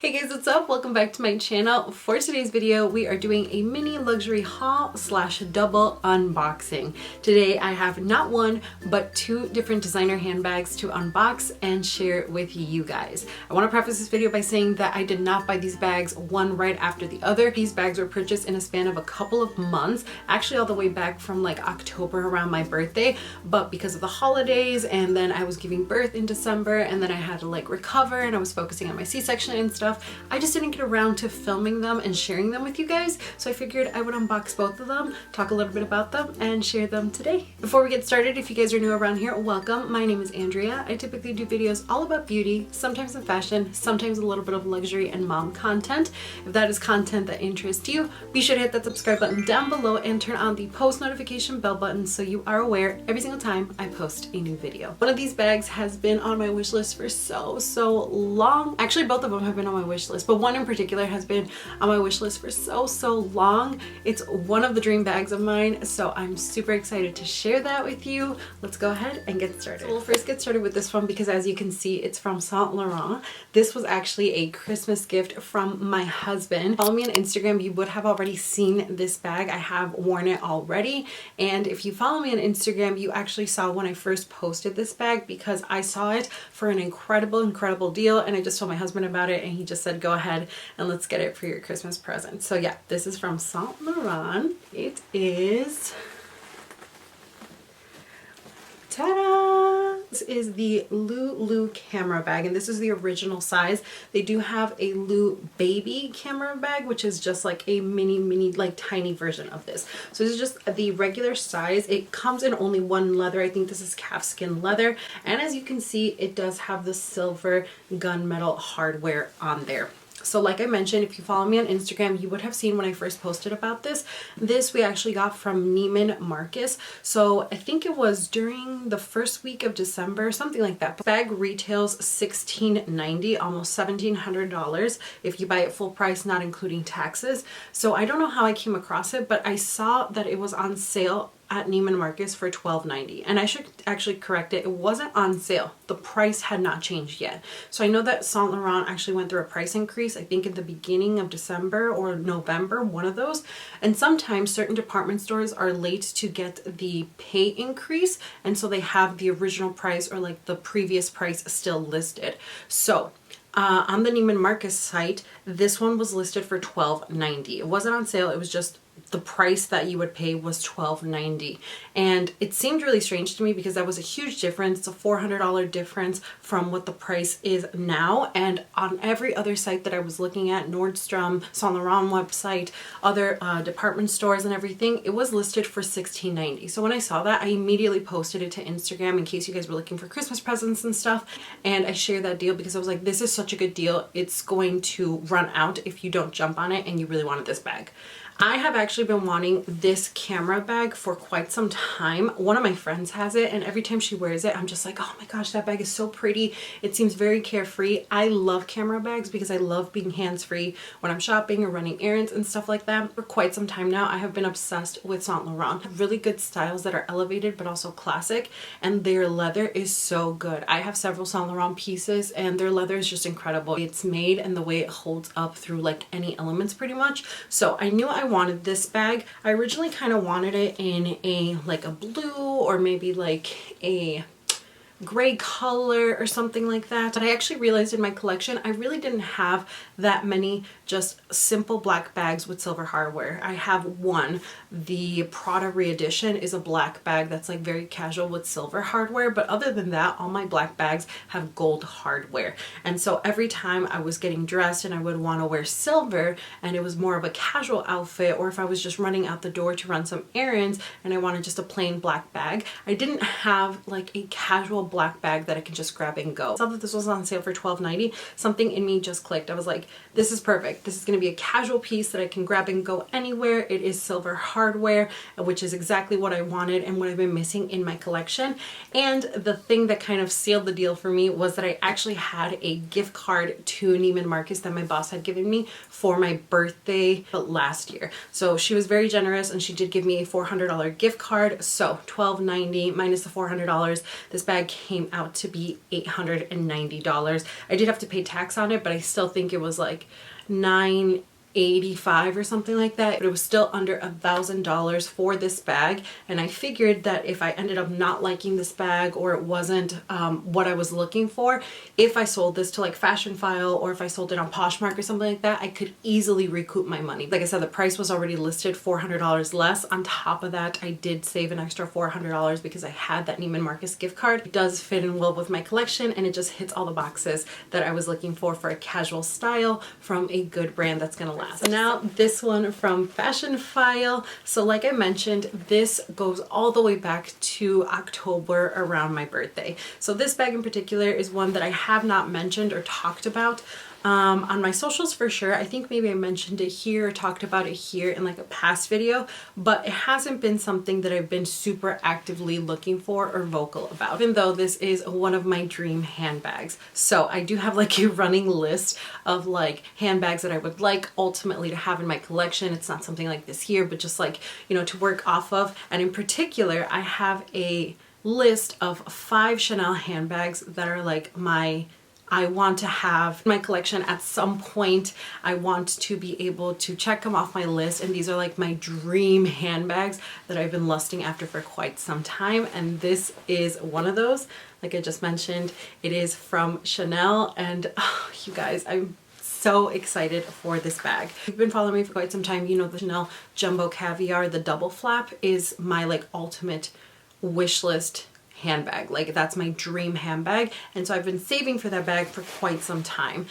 Hey guys, what's up? Welcome back to my channel. For today's video, we are doing a mini luxury haul slash double unboxing. Today I have not one, but two different designer handbags to unbox and share with you guys. I want to preface this video by saying that I did not buy these bags one right after the other. These bags were purchased in a span of a couple of months, actually all the way back from like October around my birthday, but because of the holidays and then I was giving birth in December and then I had to like recover and I was focusing on my C-section and stuff, I just didn't get around to filming them and sharing them with you guys, so I figured I would unbox both of them, talk a little bit about them, and share them today. Before we get started, if you guys are new around here, welcome. My name is Andrea. I typically do videos all about beauty, sometimes in fashion, sometimes a little bit of luxury and mom content. If that is content that interests you, be sure to hit that subscribe button down below and turn on the post notification bell button so you are aware every single time I post a new video. One of these bags has been on my wish list for so long. Actually, both of them have been on my wish list, but one in particular has been on my wish list for so long. It's one of the dream bags of mine, so I'm super excited to share that with you. Let's go ahead and get started. So we'll first get started with this one because as you can see, it's from Saint Laurent. This was actually a Christmas gift from my husband. Follow me on Instagram, you would have already seen this bag. I have worn it already, and if you follow me on Instagram, you actually saw when I first posted this bag because I saw it for an incredible deal, and I just told my husband about it and he just said go ahead and let's get it for your Christmas present. So yeah, this is from Saint Laurent. It is, ta-da! This is the Lulu camera bag, and this is the original size. They do have a Lulu baby camera bag, which is just like a mini like tiny version of this. So this is just the regular size. It comes in only one leather. I think this is calfskin leather, and as you can see, it does have the silver gunmetal hardware on there. So like I mentioned, if you follow me on Instagram, you would have seen when I first posted about this. This we actually got from Neiman Marcus. So I think it was during the first week of December, something like that. The bag retails $16.90, almost $1,700 if you buy it full price, not including taxes. So I don't know how I came across it, but I saw that it was on sale at Neiman Marcus for $12.90, and I should actually correct it. It wasn't on sale. The price had not changed yet. So I know that Saint Laurent actually went through a price increase, I think in the beginning of December or November, one of those. And sometimes certain department stores are late to get the pay increase, and so they have the original price or like the previous price still listed. So on the Neiman Marcus site, this one was listed for $12.90. It wasn't on sale. It was just the price that you would pay was $12.90, and it seemed really strange to me because that was a huge difference. It's a $400 difference from what the price is now, and on every other site that I was looking at, Nordstrom, Saint Laurent website, other department stores and everything, it was listed for $16.90. So when I saw that, I immediately posted it to Instagram in case you guys were looking for Christmas presents and stuff, and I shared that deal because I was like, this is such a good deal. It's going to run out if you don't jump on it and you really wanted this bag. I have actually been wanting this camera bag for quite some time. One of my friends has it, and every time she wears it, I'm just like, oh my gosh, that bag is so pretty. It seems very carefree. I love camera bags because I love being hands-free when I'm shopping or running errands and stuff like that. For quite some time now, I have been obsessed with Saint Laurent. Really good styles that are elevated but also classic, and their leather is so good. I have several Saint Laurent pieces, and their leather is just incredible. It's made and the way it holds up through like any elements pretty much. So I knew I wanted this bag. I originally kind of wanted it in a like a blue or maybe like a gray color or something like that, but I actually realized in my collection I really didn't have that many just simple black bags with silver hardware. I have one. The Prada re-edition is a black bag that's like very casual with silver hardware, but other than that, all my black bags have gold hardware. And so every time I was getting dressed and I would want to wear silver and it was more of a casual outfit, or if I was just running out the door to run some errands and I wanted just a plain black bag, I didn't have like a casual black bag that I can just grab and go. I saw that this was on sale for $12.90. Something in me just clicked. I was like, this is perfect. This is going to be a casual piece that I can grab and go anywhere. It is silver hardware, which is exactly what I wanted and what I've been missing in my collection. And the thing that kind of sealed the deal for me was that I actually had a gift card to Neiman Marcus that my boss had given me for my birthday last year. So she was very generous and she did give me a $400 gift card. So $12.90 minus the $400, this bag came out to be $890. I did have to pay tax on it, but I still think it was like $985 or something like that. But it was still under $1,000 for this bag, and I figured that if I ended up not liking this bag or it wasn't what I was looking for, if I sold this to like Fashion File or if I sold it on Poshmark or something like that, I could easily recoup my money. Like I said, the price was already listed $400 less. On top of that, I did save an extra $400 because I had that Neiman Marcus gift card. It does fit in well with my collection, and it just hits all the boxes that I was looking for a casual style from a good brand that's gonna last. So now this one from Fashion File. So like I mentioned, this goes all the way back to October around my birthday. So this bag in particular is one that I have not mentioned or talked about on my socials for sure. I think maybe I mentioned it here or talked about it here in like a past video, but it hasn't been something that I've been super actively looking for or vocal about, even though this is one of my dream handbags. So I do have like a running list of like handbags that I would like ultimately to have in my collection. It's not something like this here, but just like, you know, to work off of. And in particular, I have a list of 5 Chanel handbags that are like I want to have in my collection at some point. I want to be able to check them off my list, and these are like my dream handbags that I've been lusting after for quite some time, and this is one of those. Like I just mentioned, it is from Chanel, and oh, you guys, I'm so excited for this bag. If you've been following me for quite some time, you know the Chanel Jumbo Caviar, the double flap, is my like ultimate wish list handbag. Like that's my dream handbag, and so I've been saving for that bag for quite some time.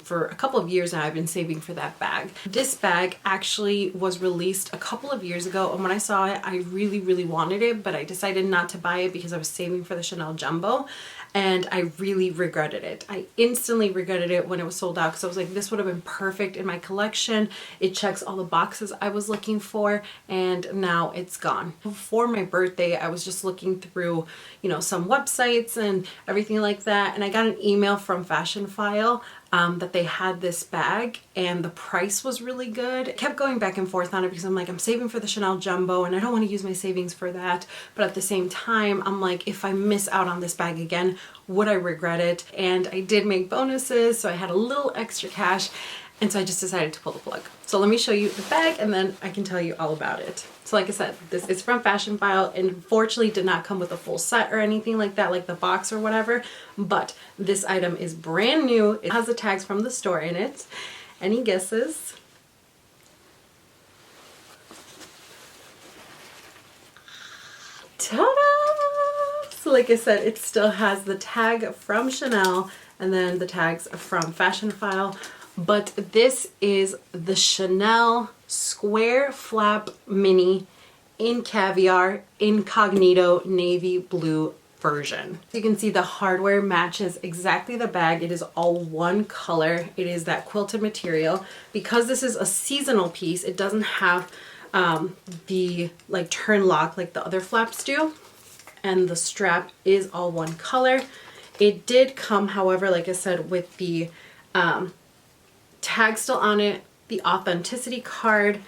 For a couple of years now I've been saving for that bag. This bag actually was released a couple of years ago, and when I saw it I really wanted it, but I decided not to buy it because I was saving for the Chanel Jumbo, and I really regretted it. I instantly regretted it when it was sold out, because I was like, this would have been perfect in my collection. It checks all the boxes I was looking for, and now it's gone. Before my birthday, I was just looking through, you know, some websites and everything like that, and I got an email from Fashion File that they had this bag and the price was really good. I kept going back and forth on it because I'm like, I'm saving for the Chanel Jumbo and I don't want to use my savings for that. But at the same time, I'm like, if I miss out on this bag again, would I regret it? And I did make bonuses, so I had a little extra cash, and so I just decided to pull the plug. So let me show you the bag and then I can tell you all about it. So like I said, this is from Fashion File, and unfortunately did not come with a full set or anything like that, like the box or whatever, but this item is brand new. It has the tags from the store in it. Any guesses? Ta-da! So like I said, it still has the tag from Chanel and then the tags from Fashion File. But this is the Chanel Square Flap Mini in Caviar Incognito Navy Blue version. You can see the hardware matches exactly the bag. It is all one color. It is that quilted material. Because this is a seasonal piece, it doesn't have the like turn lock like the other flaps do. And the strap is all one color. It did come, however, like I said, with the tag still on it, the authenticity card,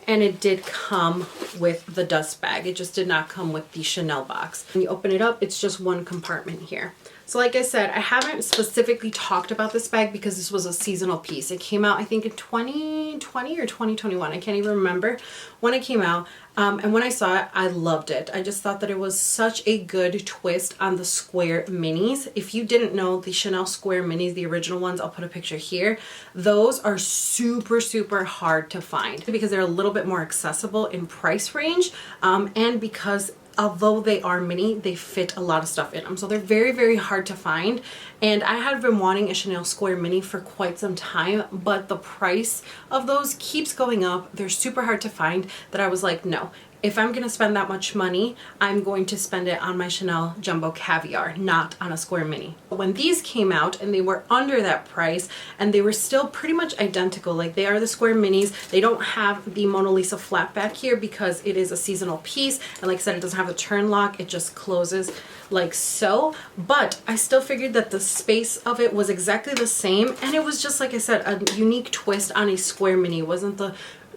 and it did come with the dust bag. It just did not come with the Chanel box. When you open it up, it's just one compartment here. So like I said, I haven't specifically talked about this bag because this was a seasonal piece. It came out, I think, in 2020 or 2021. I can't even remember when it came out. And when I saw it, I loved it. I just thought that it was such a good twist on the square minis. If you didn't know, the Chanel square minis, the original ones, I'll put a picture here. Those are super hard to find because they're a little bit more accessible in price range, and because although they are mini, they fit a lot of stuff in them. So they're very hard to find. And I had been wanting a Chanel Square Mini for quite some time, but the price of those keeps going up. They're super hard to find that I was like, no. If I'm going to spend that much money, I'm going to spend it on my Chanel Jumbo Caviar, not on a Square Mini. When these came out and they were under that price and they were still pretty much identical, like they are the Square Minis, they don't have the Mona Lisa flap back here because it is a seasonal piece. And like I said, it doesn't have a turn lock, it just closes like so. But I still figured that the space of it was exactly the same. And it was just, like I said, a unique twist on a Square Mini. It wasn't the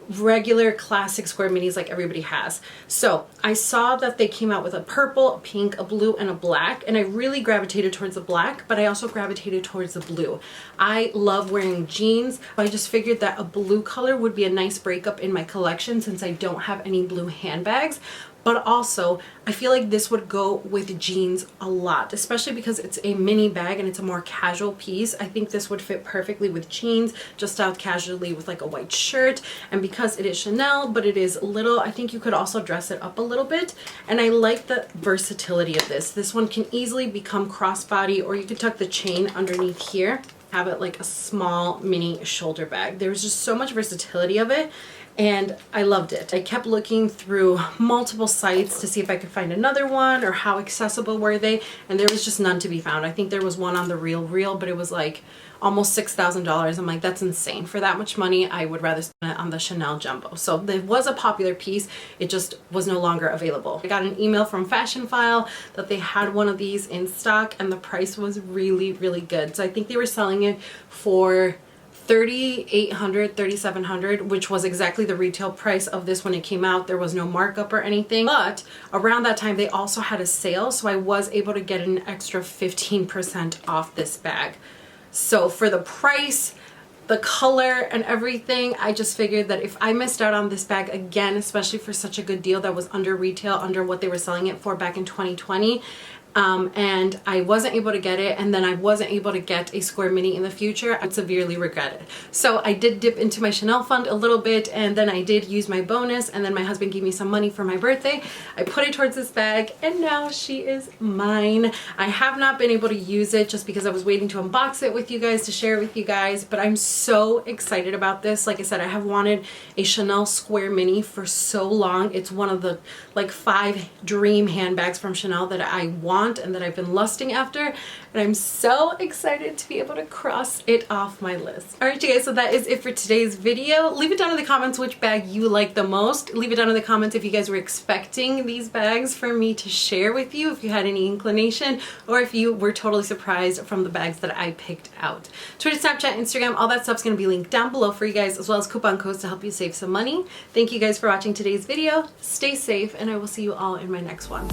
regular classic square minis like everybody has. So I saw that they came out with a purple, a pink, a blue, and a black, and I really gravitated towards the black, but I also gravitated towards the blue. I love wearing jeans. I just figured that a blue color would be a nice breakup in my collection since I don't have any blue handbags. But also, I feel like this would go with jeans a lot, especially because it's a mini bag and it's a more casual piece. I think this would fit perfectly with jeans, just styled casually with like a white shirt. And because it is Chanel, but it is little, I think you could also dress it up a little bit. And I like the versatility of this. This one can easily become crossbody, or you could tuck the chain underneath here, have it like a small mini shoulder bag. There's just so much versatility of it. And I loved it. I kept looking through multiple sites to see if I could find another one or how accessible were they, and there was just none to be found. I think there was one on the Real, but it was like almost $6,000. I'm like, that's insane. For that much money, I would rather spend it on the Chanel Jumbo. So there was a popular piece, it just was no longer available. I got an email from Fashion File that they had one of these in stock and the price was really, really good. So I think they were selling it for $3,800, $3,700, which was exactly the retail price of this when it came out. There was no markup or anything, but around that time they also had a sale, so I was able to get an extra 15% off this bag. So for the price, the color and everything, I just figured that if I missed out on this bag again, especially for such a good deal that was under retail, under what they were selling it for back in 2020, and I wasn't able to get it, and then I wasn't able to get a square mini in the future, I'd severely regret it. So I did dip into my Chanel fund a little bit, and then I did use my bonus, and then my husband gave me some money for my birthday. I put it towards this bag, and now she is mine. I have not been able to use it just because I was waiting to unbox it with you guys, to share it with you guys, but I'm so excited about this. Like I said, I have wanted a Chanel square mini for so long. It's one of the like 5 dream handbags from Chanel that I want and that I've been lusting after, and I'm so excited to be able to cross it off my list. Alright you guys, so that is it for today's video. Leave it down in the comments which bag you like the most. Leave it down in the comments if you guys were expecting these bags for me to share with you, if you had any inclination, or if you were totally surprised from the bags that I picked out. Twitter, Snapchat, Instagram, all that stuff's going to be linked down below for you guys, as well as coupon codes to help you save some money. Thank you guys for watching today's video. Stay safe, and I will see you all in my next one.